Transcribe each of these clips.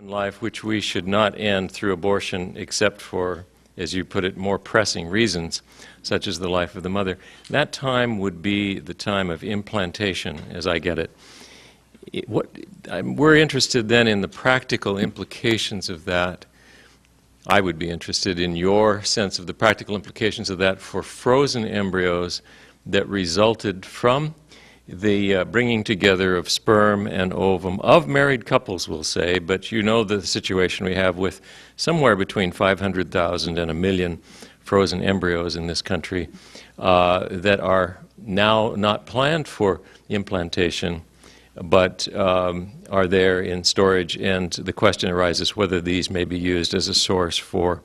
life, which we should not end through abortion except for, as you put it, more pressing reasons, such as the life of the mother. That time would be the time of implantation, as I get it. We're interested then in the practical implications of that. I would be interested in your sense of the practical implications of that for frozen embryos that resulted from the bringing together of sperm and ovum of married couples, we'll say, but you know the situation we have with somewhere between 500,000 and 1 million frozen embryos in this country that are now not planned for implantation, but are there in storage, and the question arises whether these may be used as a source for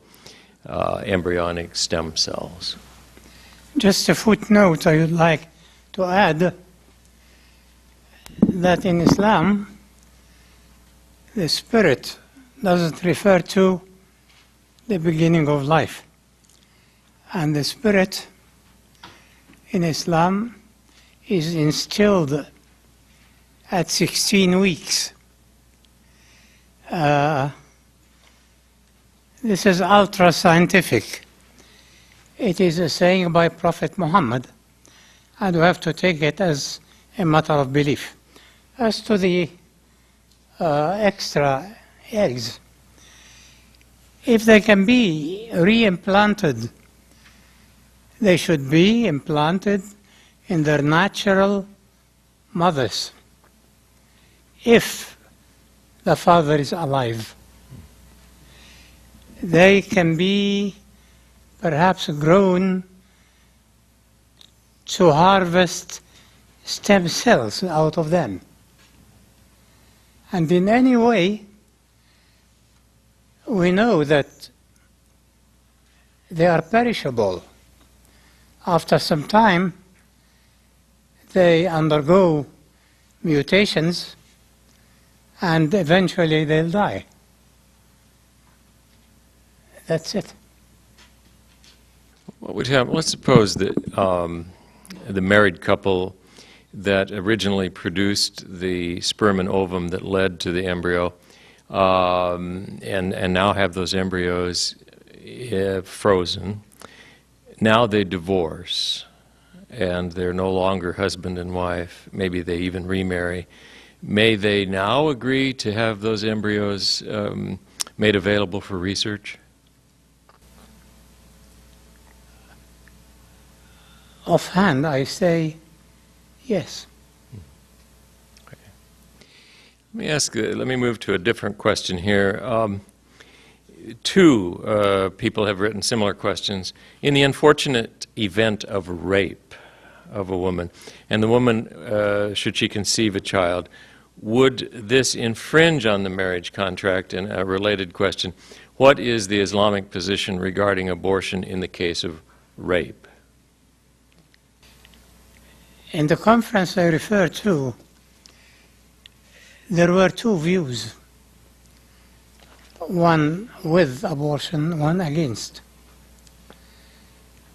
embryonic stem cells. Just a footnote I would like to add that in Islam, the spirit doesn't refer to the beginning of life. And the spirit in Islam is instilled at 16 weeks. This is ultra-scientific. It is a saying by Prophet Muhammad, and we have to take it as a matter of belief. As to the extra eggs, if they can be re-implanted, they should be implanted in their natural mothers, if the father is alive. They can be perhaps grown to harvest stem cells out of them. And in any way, we know that they are perishable. After some time, they undergo mutations, and eventually they'll die. That's it. What would happen? Let's suppose that the married couple that originally produced the sperm and ovum that led to the embryo, and now have those embryos frozen. Now they divorce, and they're no longer husband and wife. Maybe they even remarry. May they now agree to have those embryos made available for research? Offhand, I say yes. Okay. Let me move to a different question here. Two people have written similar questions. In the unfortunate event of rape of a woman, and the woman, should she conceive a child, would this infringe on the marriage contract? And a related question, what is the Islamic position regarding abortion in the case of rape? In the conference I referred to, there were two views. One with abortion, one against.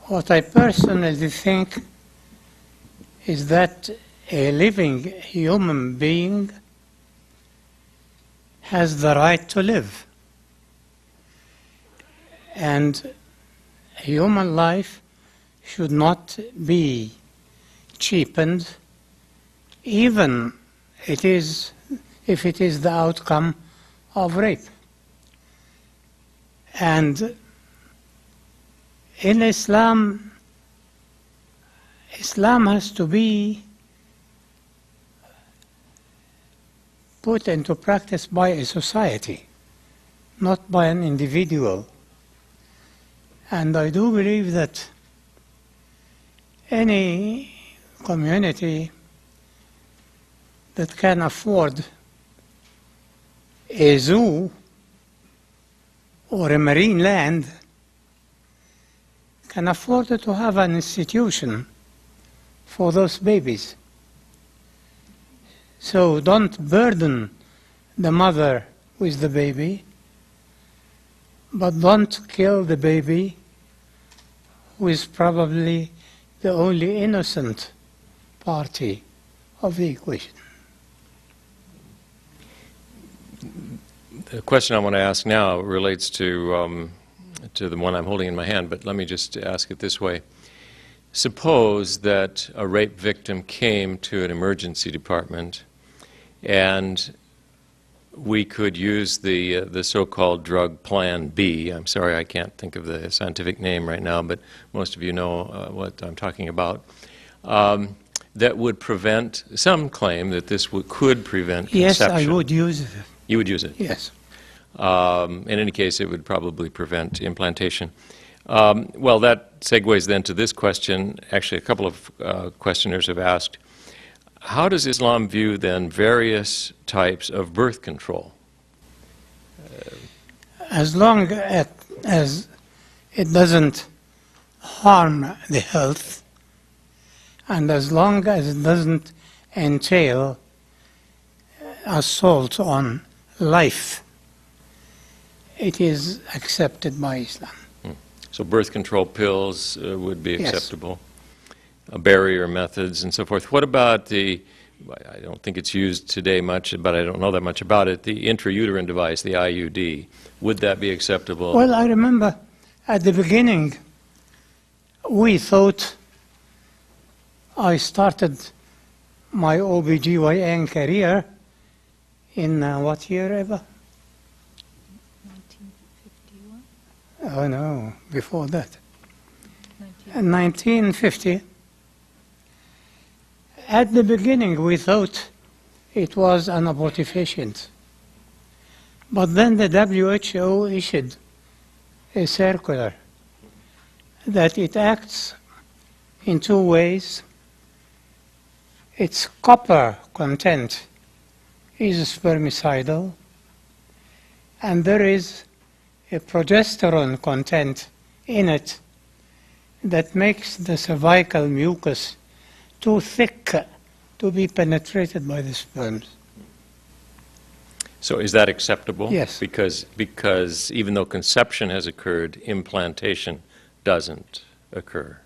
What I personally think is that a living human being has the right to live. And human life should not be cheapened, even if it is the outcome of rape. And in Islam, Islam has to be put into practice by a society, not by an individual. And I do believe that any community that can afford a zoo or a marine land can afford to have an institution for those babies. So don't burden the mother with the baby, but don't kill the baby, who is probably the only innocent party of the equation. The question I want to ask now relates to the one I'm holding in my hand, but let me just ask it this way. Suppose that a rape victim came to an emergency department and we could use the so-called drug Plan B. I'm sorry I can't think of the scientific name right now, but most of you know what I'm talking about. That would prevent, some claim that this could prevent conception. Yes, I would use it. You would use it? Yes. In any case, it would probably prevent implantation. Well, that segues then to this question. Actually, a couple of questioners have asked, how does Islam view then various types of birth control? As long as it doesn't harm the health, and as long as it doesn't entail assault on life, it is accepted by Islam. So birth control pills would be Yes. acceptable, barrier methods and so forth. What about I don't think it's used today much, but I don't know that much about it, the intrauterine device, the IUD. Would that be acceptable? Well, I remember at the beginning, we thought I started my OBGYN career in what year ever? 1951? Oh no, before that. 1950. At the beginning, we thought it was an abortifacient. But then the WHO issued a circular that it acts in two ways. Its copper content is spermicidal, and there is a progesterone content in it that makes the cervical mucus too thick to be penetrated by the sperms. So is that acceptable? Yes. Because even though conception has occurred, implantation doesn't occur.